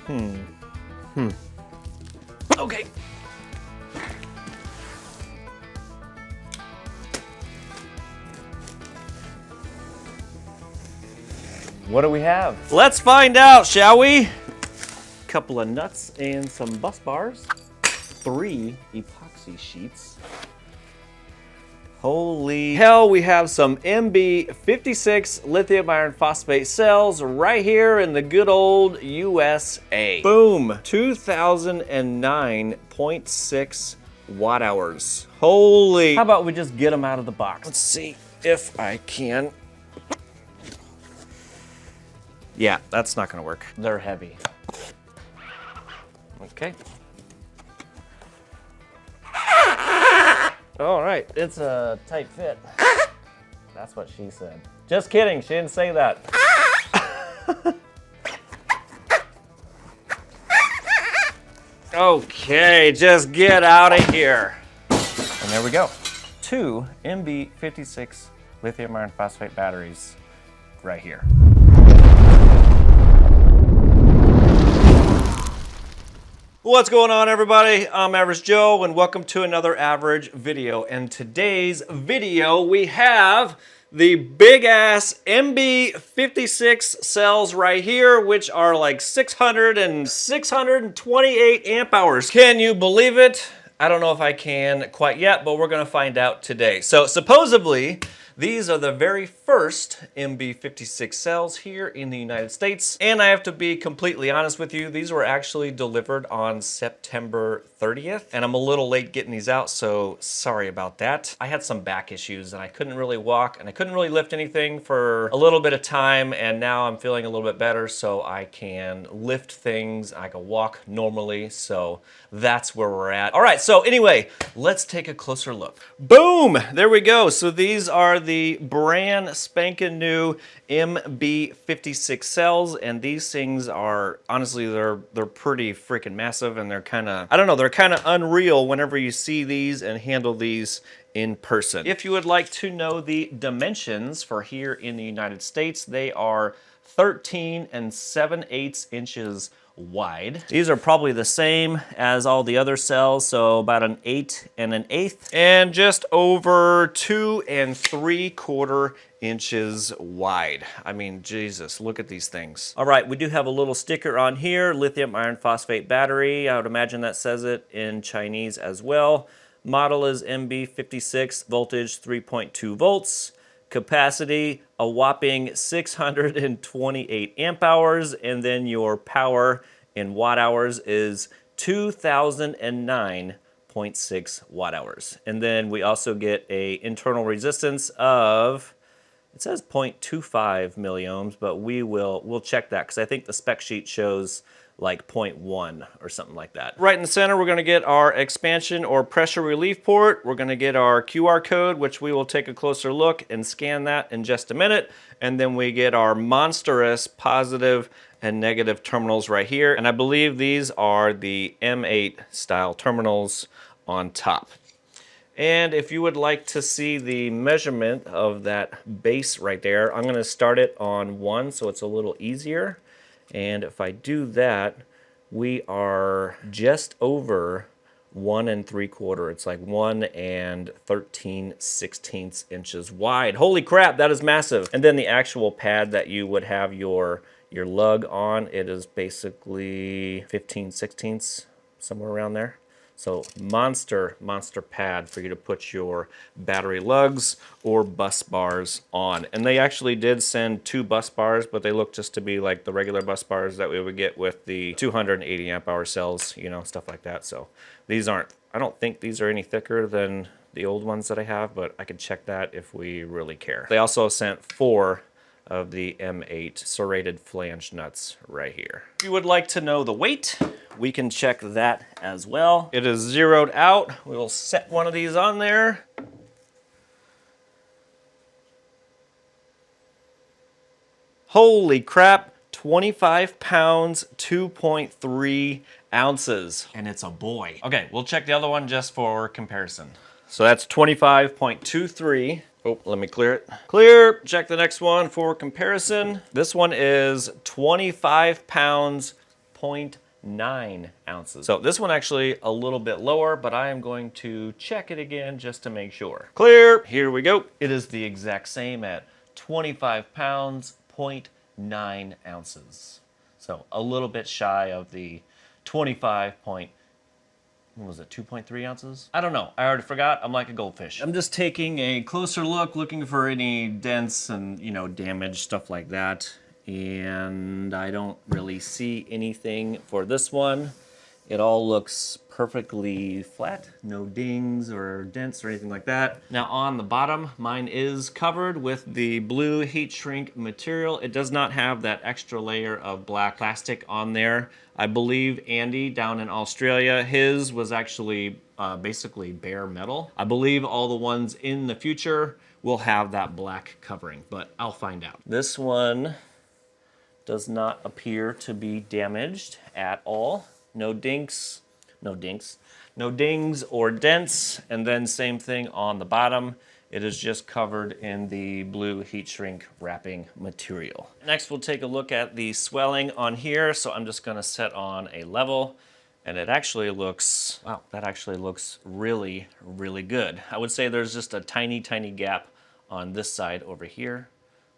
Okay. What do we have? Let's find out, shall we? Couple of nuts and some bus bars. 3 epoxy sheets. Holy hell, we have some MB56 lithium iron phosphate cells right here in the good old USA. Boom, 2009.6 watt hours. Holy. How about we just get them out of the box? Let's see if I can. Yeah, that's not gonna work. They're heavy. Okay. All right, it's a tight fit. That's what she said. Just kidding, she didn't say that. Okay, just get out of here. And there we go. 2 MB56 lithium iron phosphate batteries right here. What's going on, everybody? I'm Average Joe and welcome to another Average video. And today's video we have the big ass MB56 cells right here, which are like 628 amp hours. Can you believe it? I don't know if I can quite yet, but we're gonna find out today. So supposedly, these are the very first MB56 cells here in the United States. And I have to be completely honest with you, these were actually delivered on September 30th. And I'm a little late getting these out, so sorry about that. I had some back issues and I couldn't really walk and I couldn't really lift anything for a little bit of time. And now I'm feeling a little bit better, so I can lift things, I can walk normally. So that's where we're at. All right, so anyway, let's take a closer look. Boom, there we go. So these are the brand spanking new MB56 cells, and these things are honestly they're pretty freaking massive, and they're kind of, I don't know, they're kind of unreal whenever you see these and handle these in person. If you would like to know the dimensions for here in the United States, they are 13 7/8 inches wide. These are probably the same as all the other cells, so about an 8 1/8, and just over 2 3/4 inches wide. I mean, Jesus, look at these things. All right, we do have a little sticker on here, lithium iron phosphate battery. I would imagine that says it in Chinese as well. Model is MB56, voltage 3.2 volts. Capacity, a whopping 628 amp hours, and then your power in watt hours is 2009.6 watt hours. And then we also get a internal resistance of, it says 0.25 milliohms, but we'll check that because I think the spec sheet shows like 0.1 or something like that. Right in the center, we're gonna get our expansion or pressure relief port. We're gonna get our QR code, which we will take a closer look and scan that in just a minute. And then we get our monstrous positive and negative terminals right here. And I believe these are the M8 style terminals on top. And if you would like to see the measurement of that base right there, I'm gonna start it on 1 so it's a little easier. And if I do that, we are just over 1 3/4. It's like 1 13/16 inches wide. Holy crap, that is massive. And then the actual pad that you would have your lug on, it is basically 15/16, somewhere around there. So monster pad for you to put your battery lugs or bus bars on. And they actually did send 2 bus bars, but they look just to be like the regular bus bars that we would get with the 280 amp hour cells, you know, stuff like that. So these aren't, I don't think these are any thicker than the old ones that I have, but I could check that if we really care. They also sent 4 of the M8 serrated flange nuts right here. If you would like to know the weight, we can check that as well. It is zeroed out. We'll set one of these on there. Holy crap, 25 pounds, 2.3 ounces. And it's a boy. Okay, we'll check the other one just for comparison. So that's 25.23. Oh, let me clear it. Clear. Check the next one for comparison. This one is 25 pounds, 0.9 ounces. So this one actually a little bit lower, but I am going to check it again just to make sure. Clear, here we go. It is the exact same at 25 pounds, 0.9 ounces. So a little bit shy of the 25 point, what was it, 2.3 ounces? I don't know, I already forgot, I'm like a goldfish. I'm just taking a closer look, looking for any dents and, you know, damage, stuff like that. And I don't really see anything for this one. It all looks perfectly flat, no dings or dents or anything like that. Now on the bottom, mine is covered with the blue heat shrink material. It does not have that extra layer of black plastic on there. I believe Andy down in Australia, his was actually basically bare metal. I believe all the ones in the future will have that black covering, but I'll find out. This one does not appear to be damaged at all. No dings or dents, and then same thing on the bottom. It is just covered in the blue heat shrink wrapping material. Next, we'll take a look at the swelling on here. So I'm just gonna set on a level, and it actually looks, wow, that actually looks really, really good. I would say there's just a tiny, tiny gap on this side over here,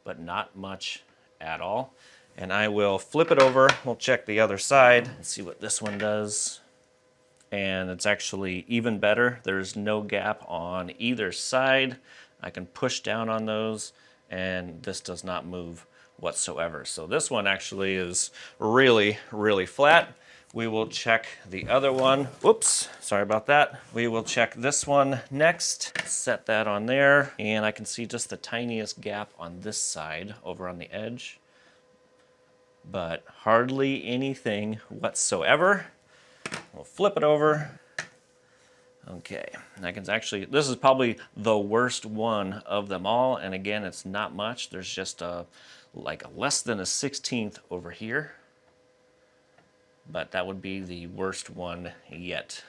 but not much at all. And I will flip it over, we'll check the other side and see what this one does. And it's actually even better. There's no gap on either side. I can push down on those and this does not move whatsoever. So this one actually is really, really flat. We will check the other one. Whoops, sorry about that. We will check this one next. Set that on there. And I can see just the tiniest gap on this side over on the edge, but hardly anything whatsoever. We'll flip it over. Okay, I can actually, this is probably the worst one of them all. And again, it's not much. There's just like a less than a 16th over here. But that would be the worst one yet.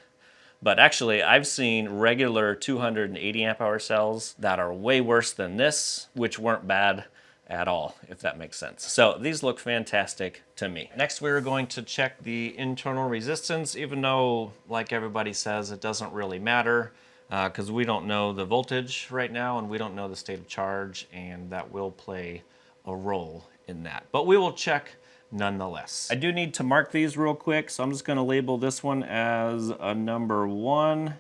But actually, I've seen regular 280 amp hour cells that are way worse than this, which weren't bad at all, if that makes sense. So these look fantastic to me. Next, we're going to check the internal resistance, even though, like everybody says, it doesn't really matter because we don't know the voltage right now and we don't know the state of charge, and that will play a role in that. But we will check nonetheless. I do need to mark these real quick, so I'm just going to label this one as a number 1.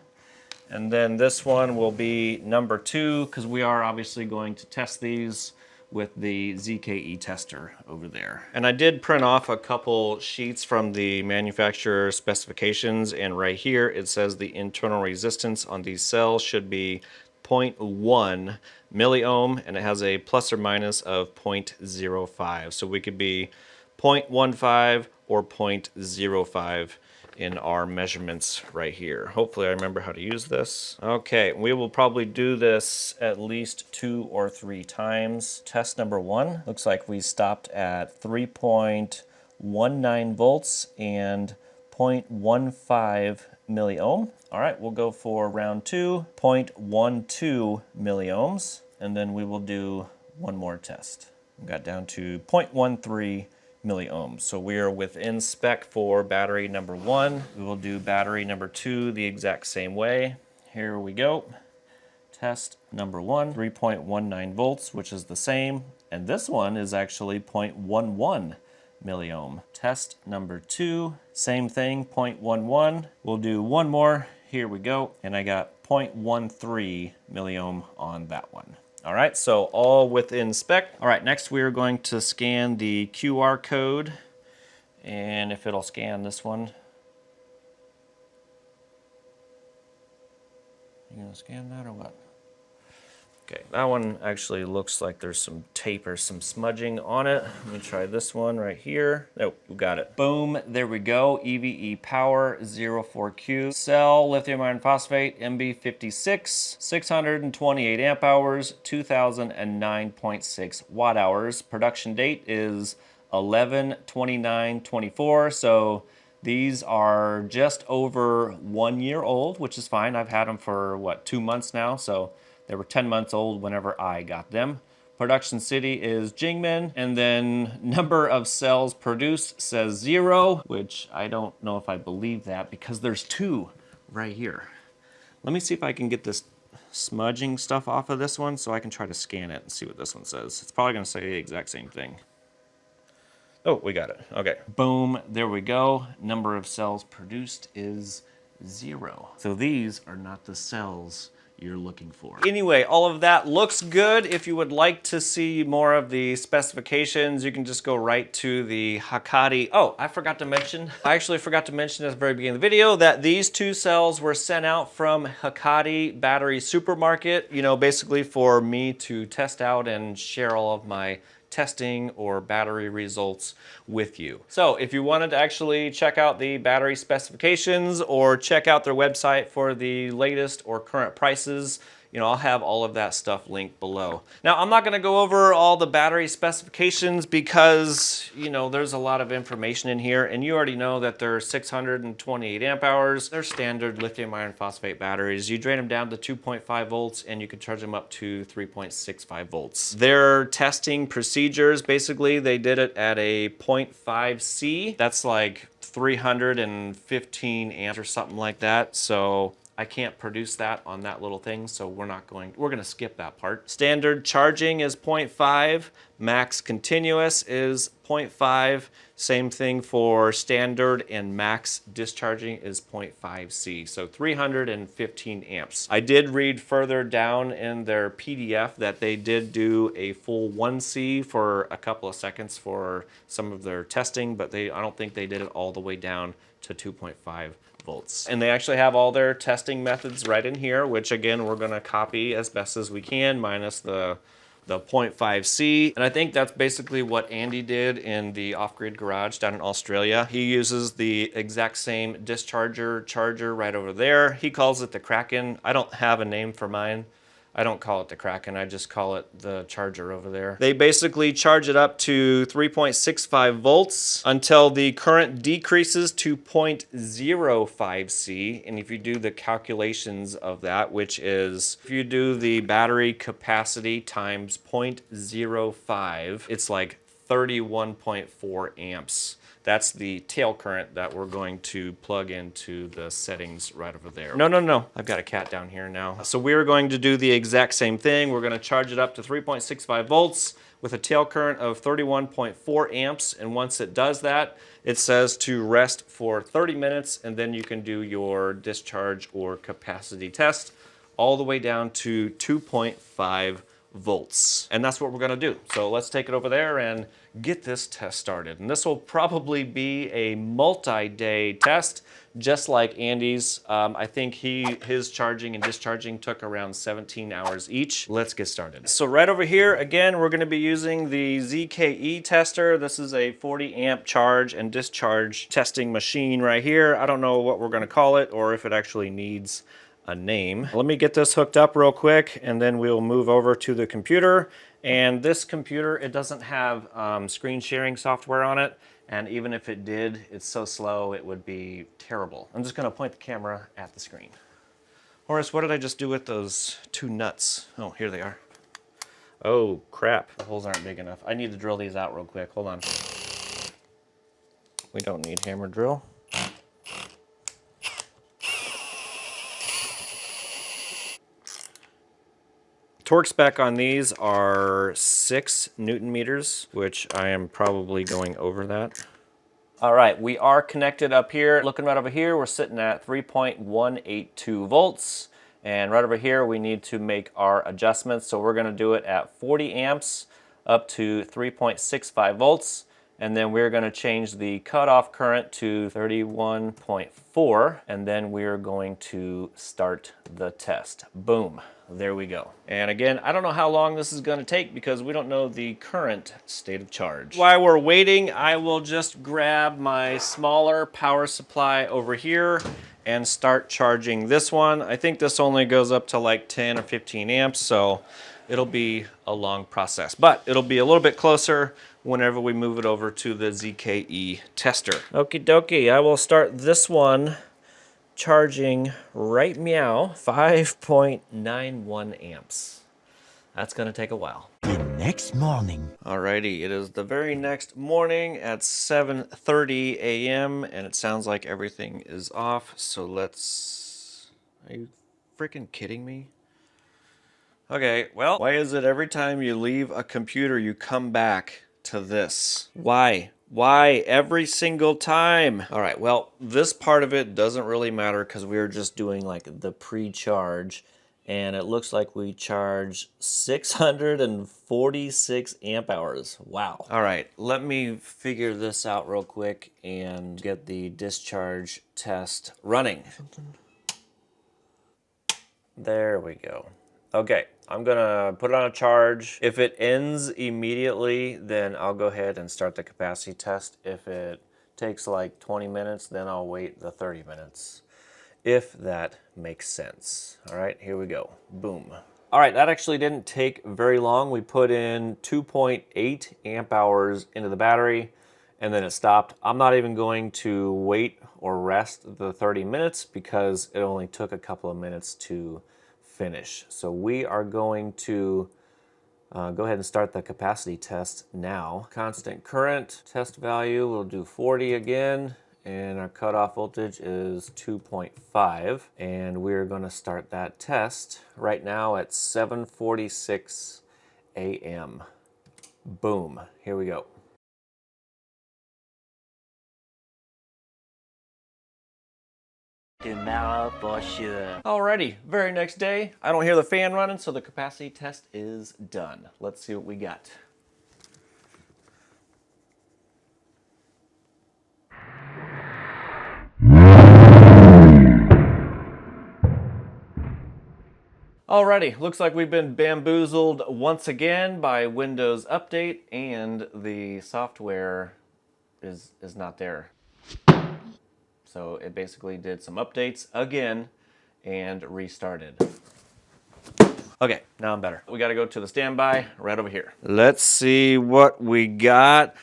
And then this one will be number 2, because we are obviously going to test these with the ZKE tester over there. And I did print off a couple sheets from the manufacturer specifications, and right here it says the internal resistance on these cells should be 0.1 milliohm, and it has a plus or minus of 0.05. So we could be 0.15 or 0.05 in our measurements right here. Hopefully I remember how to use this. Okay, we will probably do this at least 2 or 3 times. Test number 1, looks like we stopped at 3.19 volts and 0.15 milliohm. All right, we'll go for round 2, 0.12 milliohms, and then we will do one more test. We got down to 0.13 milliohms. So we are within spec for battery number 1. We will do battery number 2 the exact same way. Here we go. Test number 1, 3.19 volts, which is the same. And this one is actually 0.11 milliohm. Test number 2, same thing, 0.11. We'll do one more. Here we go. And I got 0.13 milliohm on that one. All right, so all within spec. All right, next we are going to scan the QR code, and if it'll scan this one. You gonna scan that or what? Okay, that one actually looks like there's some tape or some smudging on it. Let me try this one right here. Oh, we got it. Boom, there we go. EVE Power 04Q. Cell, lithium iron phosphate, MB56, 628 amp hours, 2009.6 watt hours. Production date is 11/29/24, so these are just over 1 year old, which is fine. I've had them for, what, 2 months now, so they were 10 months old whenever I got them. Production city is Jingmen, and then number of cells produced says 0, which I don't know if I believe that because there's 2 right here. Let me see if I can get this smudging stuff off of this one so I can try to scan it and see what this one says. It's probably gonna say the exact same thing. Oh, we got it, okay. Boom, there we go. Number of cells produced is 0. So these are not the cells you're looking for. Anyway, all of that looks good. If you would like to see more of the specifications, you can just go right to the HAKADI. Oh, I forgot to mention, I actually forgot to mention at the very beginning of the video that these 2 cells were sent out from HAKADI Battery Supermarket, you know, basically for me to test out and share all of my testing or battery results with you. So if you wanted to actually check out the battery specifications or check out their website for the latest or current prices, you know, I'll have all of that stuff linked below. Now, I'm not gonna go over all the battery specifications because, you know, there's a lot of information in here, and you already know that they're 628 amp hours. They're standard lithium iron phosphate batteries. You drain them down to 2.5 volts and you can charge them up to 3.65 volts. Their testing procedures, basically, they did it at a 0.5 C. That's like 315 amps or something like that. So I can't produce that on that little thing, so we're gonna skip that part. Standard charging is 0.5, max continuous is 0.5, same thing for standard, and max discharging is 0.5 C, so 315 amps. I did read further down in their PDF that they did do a full 1 C for a couple of seconds for some of their testing, but I don't think they did it all the way down to 2.5 volts. And they actually have all their testing methods right in here, which again, we're gonna copy as best as we can, minus the 0.5 C. And I think that's basically what Andy did in the off-grid garage down in Australia. He uses the exact same discharger charger right over there. He calls it the Kraken. I don't have a name for mine. I don't call it the Kraken, I just call it the charger over there. They basically charge it up to 3.65 volts until the current decreases to 0.05 C. And if you do the calculations of that, which is, if you do the battery capacity times 0.05, it's like 31.4 amps. That's the tail current that we're going to plug into the settings right over there. No, I've got a cat down here now. So we're going to do the exact same thing. We're gonna charge it up to 3.65 volts with a tail current of 31.4 amps. And once it does that, it says to rest for 30 minutes, and then you can do your discharge or capacity test all the way down to 2.5 volts. And that's what we're gonna do. So let's take it over there and get this test started. And this will probably be a multi-day test, just like Andy's. I think his charging and discharging took around 17 hours each. Let's get started. So right over here, again, we're gonna be using the ZKE tester. This is a 40 amp charge and discharge testing machine right here. I don't know what we're gonna call it or if it actually needs a name. Let me get this hooked up real quick and then we'll move over to the computer. And this computer, it doesn't have screen sharing software on it. And even if it did, it's so slow, it would be terrible. I'm just gonna point the camera at the screen. Horace, what did I just do with those 2 nuts? Oh, here they are. Oh, crap. The holes aren't big enough. I need to drill these out real quick. Hold on. We don't need hammer drill. Torque spec on these are 6 Newton meters, which I am probably going over that. All right, we are connected up here. Looking right over here, we're sitting at 3.182 volts. And right over here, we need to make our adjustments. So we're gonna do it at 40 amps up to 3.65 volts. And then we're gonna change the cutoff current to 31.4. And then we're going to start the test. Boom, there we go. And again, I don't know how long this is gonna take because we don't know the current state of charge. While we're waiting, I will just grab my smaller power supply over here and start charging this one. I think this only goes up to like 10 or 15 amps, so it'll be a long process, but it'll be a little bit closer whenever we move it over to the ZKE tester. Okie dokie, I will start this one charging right meow 5.91 amps. That's gonna take a while. next morning. Alrighty, it is the very next morning at 7:30 a.m. and it sounds like everything is off. So let's... Are you freaking kidding me? Okay, well, why is it every time you leave a computer you come back to this? Why? Why every single time? All right, well, this part of it doesn't really matter because we were just doing like the pre-charge, and it looks like we charge 646 amp hours. Wow. All right, let me figure this out real quick and get the discharge test running. There we go. Okay, I'm gonna put it on a charge. If it ends immediately, then I'll go ahead and start the capacity test. If it takes like 20 minutes, then I'll wait the 30 minutes, if that makes sense. All right, here we go. Boom. All right, that actually didn't take very long. We put in 2.8 amp hours into the battery, and then it stopped. I'm not even going to wait or rest the 30 minutes because it only took a couple of minutes to finish. So we are going to go ahead and start the capacity test now. Constant current test value, we'll do 40 again, and our cutoff voltage is 2.5, and we're going to start that test right now at 7:46 a.m. Boom, here we go. Tomorrow for sure. Alrighty, very next day. I don't hear the fan running, so the capacity test is done. Let's see what we got. Alrighty, looks like we've been bamboozled once again by Windows Update, and the software is not there. So it basically did some updates again and restarted. Okay, now I'm better. We gotta go to the standby right over here. Let's see what we got.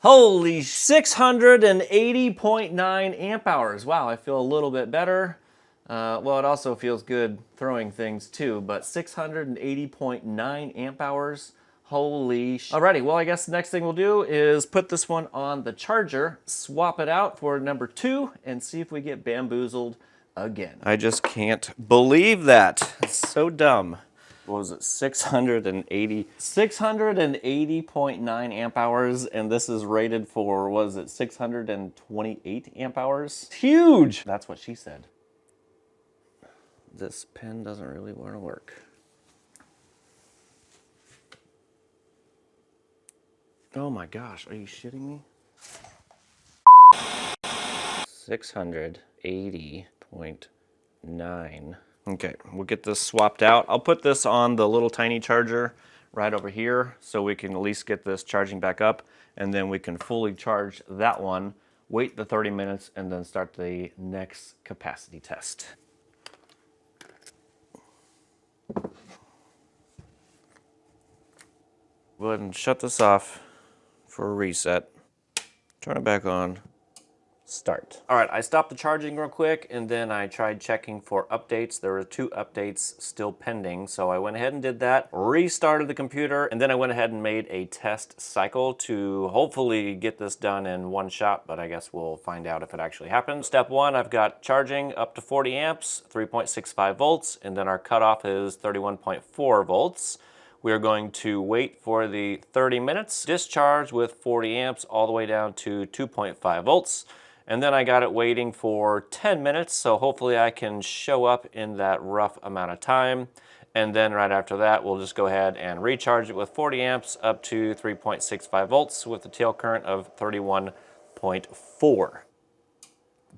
Holy 680.9 amp hours. Wow, I feel a little bit better. Well, it also feels good throwing things too, but 680.9 amp hours. Holy sh... Alrighty, well, I guess the next thing we'll do is put this one on the charger, swap it out for number 2, and see if we get bamboozled again. I just can't believe that. It's so dumb. What was it, 680.9 amp hours, and this is rated for, what is it, 628 amp hours? It's huge! That's what she said. This pen doesn't really want to work. Oh my gosh, are you shitting me? 680.9. Okay, we'll get this swapped out. I'll put this on the little tiny charger right over here so we can at least get this charging back up, and then we can fully charge that one, wait the 30 minutes, and then start the next capacity test. Go ahead and shut this off for a reset. Turn it back on. Start. All right, I stopped the charging real quick, and then I tried checking for updates. There were 2 updates still pending, so I went ahead and did that, restarted the computer, and then I went ahead and made a test cycle to hopefully get this done in one shot, but I guess we'll find out if it actually happens. Step 1, I've got charging up to 40 amps, 3.65 volts, and then our cutoff is 31.4 volts. We are going to wait for the 30 minutes, discharge with 40 amps all the way down to 2.5 volts. And then I got it waiting for 10 minutes, so hopefully I can show up in that rough amount of time. And then right after that, we'll just go ahead and recharge it with 40 amps up to 3.65 volts with a tail current of 31.4.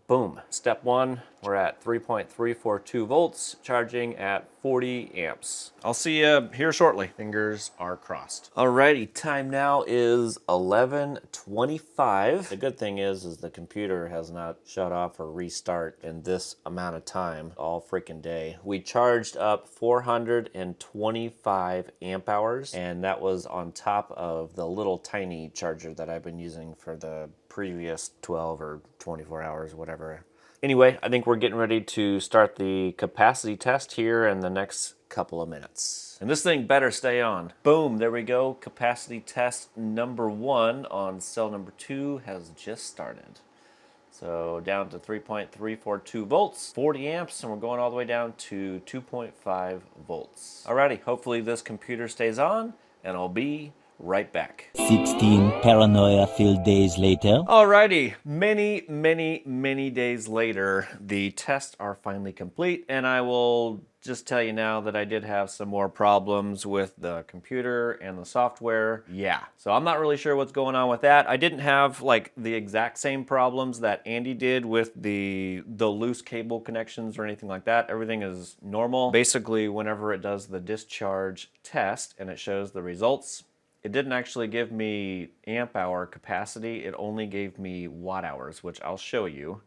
Boom. Step 1, we're at 3.342 volts, charging at 40 amps. I'll see you here shortly. Fingers are crossed. Alrighty, time now is 11:25. The good thing is the computer has not shut off or restart in this amount of time all freaking day. We charged up 425 amp hours, and that was on top of the little tiny charger that I've been using for the previous 12 or 24 hours, whatever. Anyway, I think we're getting ready to start the capacity test here in the next couple of minutes. And this thing better stay on. Boom, there we go. Capacity test number 1 on cell number 2 has just started. So down to 3.342 volts, 40 amps, and we're going all the way down to 2.5 volts. Alrighty, hopefully this computer stays on, and I'll be right back. 16 paranoia-filled days later. Alrighty, many days later, the tests are finally complete, and I will just tell you now that I did have some more problems with the computer and the software. Yeah, so I'm not really sure what's going on with that. I didn't have like the exact same problems that Andy did with the loose cable connections or anything like that. Everything is normal. Basically, whenever it does the discharge test and it shows the results, it didn't actually give me amp hour capacity, it only gave me watt hours, which I'll show you.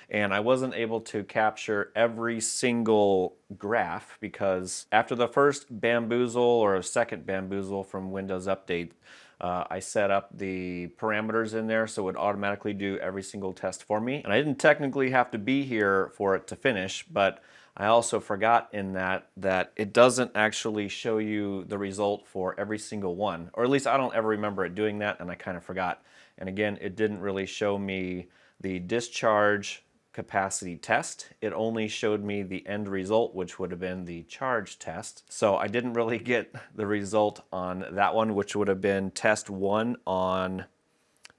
And I wasn't able to capture every single graph because after the first bamboozle or a second bamboozle from Windows Update, I set up the parameters in there so it would automatically do every single test for me. And I didn't technically have to be here for it to finish, but I also forgot in that it doesn't actually show you the result for every single one, or at least I don't ever remember it doing that, and I kind of forgot. And again, it didn't really show me the discharge capacity test. It only showed me the end result, which would have been the charge test. So I didn't really get the result on that one, which would have been test 1 on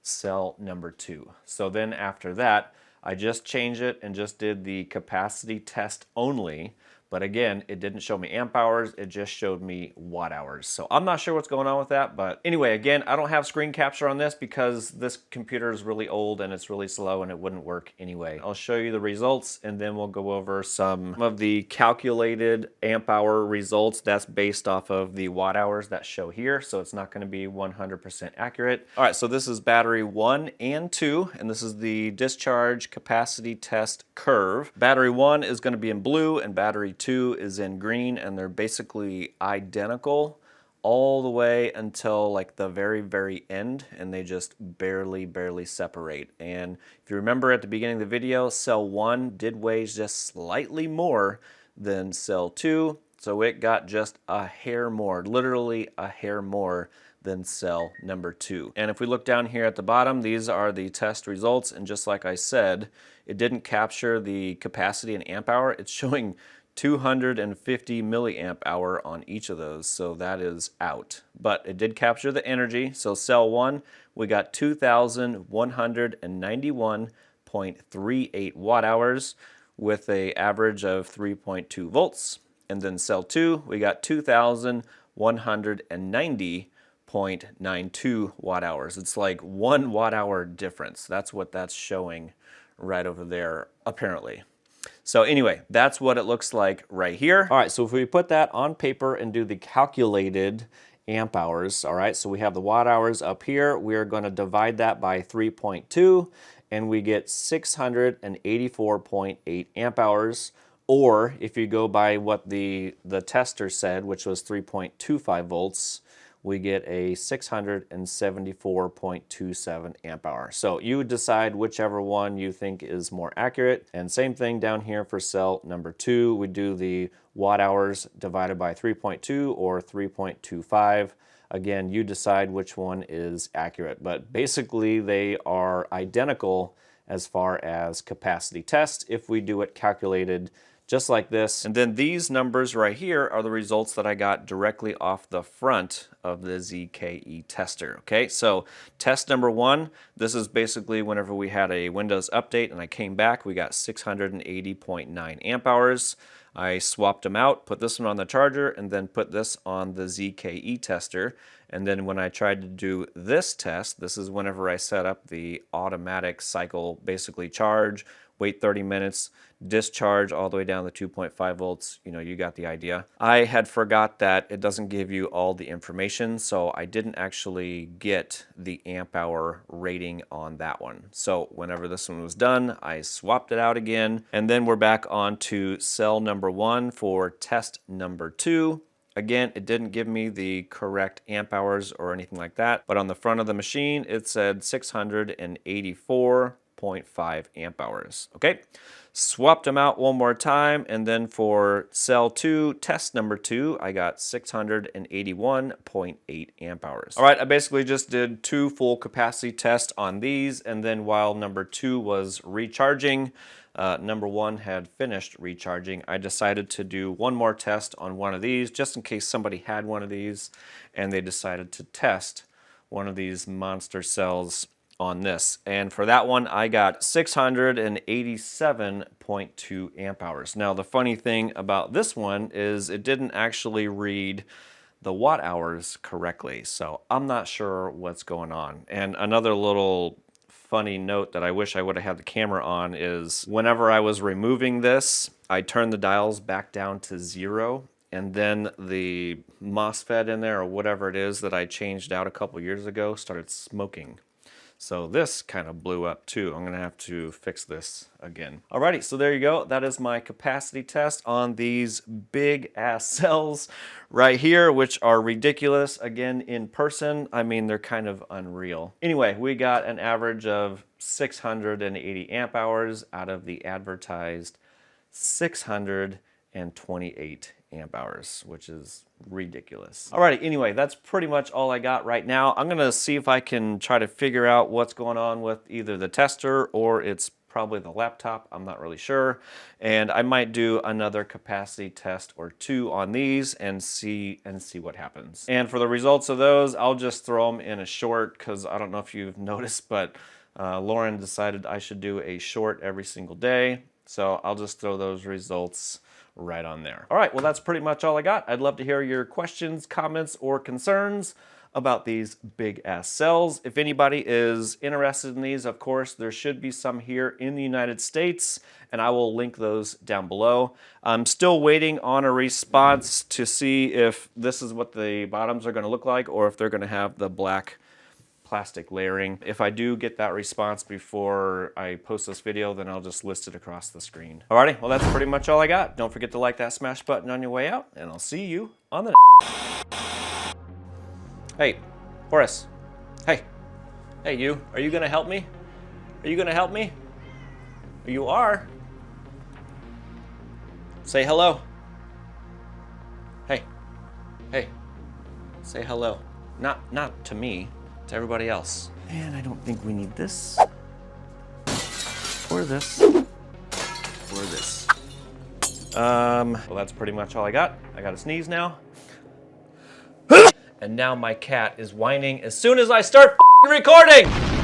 cell number 2. So then after that, I just changed it and just did the capacity test only. But again, it didn't show me amp hours, it just showed me watt hours. So I'm not sure what's going on with that, but anyway, again, I don't have screen capture on this because this computer is really old and it's really slow and it wouldn't work anyway. I'll show you the results and then we'll go over some of the calculated amp hour results. That's based off of the watt hours that show here, so it's not gonna be 100% accurate. All right, so this is battery 1 and 2, and this is the discharge capacity test curve. Battery 1 is gonna be in blue and battery 2 is in green, and they're basically identical all the way until like the very end, and they just barely separate. And if you remember at the beginning of the video, cell 1 did weigh just slightly more than cell 2, so it got just a hair more, literally a hair more than cell number 2. And if we look down here at the bottom, these are the test results, and just like I said, it didn't capture the capacity in amp hour. It's showing 250 milliamp hour on each of those, so that is out. But it did capture the energy. So cell 1, we got 2,191.38 watt hours with a average of 3.2 volts. And then cell 2, we got 2,190.92 watt hours. It's like 1 watt hour difference. That's what that's showing right over there, apparently. So anyway, that's what it looks like right here. All right, so if we put that on paper and do the calculated amp hours, all right, so we have the watt hours up here. We are going to divide that by 3.2, and we get 684.8 amp hours. Or if you go by what the tester said, which was 3.25 volts, we get a 674.27 amp hour. So you decide whichever one you think is more accurate. And same thing down here for cell number 2. We do the watt hours divided by 3.2 or 3.25. Again, you decide which one is accurate. But basically they are identical as far as capacity test if we do it calculated just like this. And then these numbers right here are the results that I got directly off the front of the ZKE tester, okay? So test number 1, this is basically whenever we had a Windows update and I came back, we got 680.9 amp hours. I swapped them out, put this one on the charger, and then put this on the ZKE tester. And then when I tried to do this test, this is whenever I set up the automatic cycle, basically charge, wait 30 minutes, discharge all the way down to 2.5 volts. You know, you got the idea. I had forgot that it doesn't give you all the information, so I didn't actually get the amp hour rating on that one. So whenever this one was done, I swapped it out again, and then we're back on to cell number 1 for test number 2. Again, it didn't give me the correct amp hours or anything like that, but on the front of the machine, it said 684 0.5 amp hours. Okay, swapped them out one more time, and then for cell 2, test number 2, I got 681.8 amp hours. All right, I basically just did 2 full capacity tests on these, and then while number 2 was recharging, number 1 had finished recharging, I decided to do one more test on one of these just in case somebody had one of these and they decided to test one of these monster cells on this. And for that one, I got 687.2 amp hours. Now, the funny thing about this one is it didn't actually read the watt hours correctly, so I'm not sure what's going on. And another little funny note that I wish I would have had the camera on is whenever I was removing this, I turned the dials back down to 0, and then the MOSFET in there, or whatever it is that I changed out a couple years ago, started smoking. So this kind of blew up too. I'm gonna have to fix this again. Alrighty, so there you go. That is my capacity test on these big ass cells right here, which are ridiculous. Again, in person, I mean, they're kind of unreal. Anyway, we got an average of 680 amp hours out of the advertised 628 amp hours, which is ridiculous. Alrighty, anyway, that's pretty much all I got right now. I'm gonna see if I can try to figure out what's going on with either the tester or it's probably the laptop. I'm not really sure. And I might do another capacity test or 2 on these and see what happens. And for the results of those, I'll just throw them in a short, because I don't know if you've noticed, but Lauren decided I should do a short every single day. So I'll just throw those results right on there. All right, well, that's pretty much all I got. I'd love to hear your questions, comments, or concerns about these big ass cells. If anybody is interested in these, of course, there should be some here in the United States, and I will link those down below. I'm still waiting on a response to see if this is what the bottoms are gonna look like or if they're gonna have the black plastic layering. If I do get that response before I post this video, then I'll just list it across the screen. Alrighty, well, that's pretty much all I got. Don't forget to like that smash button on your way out, and I'll see you on the Hey, Horace. Hey. Hey, you. Are you gonna help me? Are you gonna help me? You are. Say hello. Hey. Hey. Say hello. Not to me. To everybody else. And I don't think we need this, or this, or this. Well, that's pretty much all I got. I gotta sneeze now. And now my cat is whining as soon as I start recording!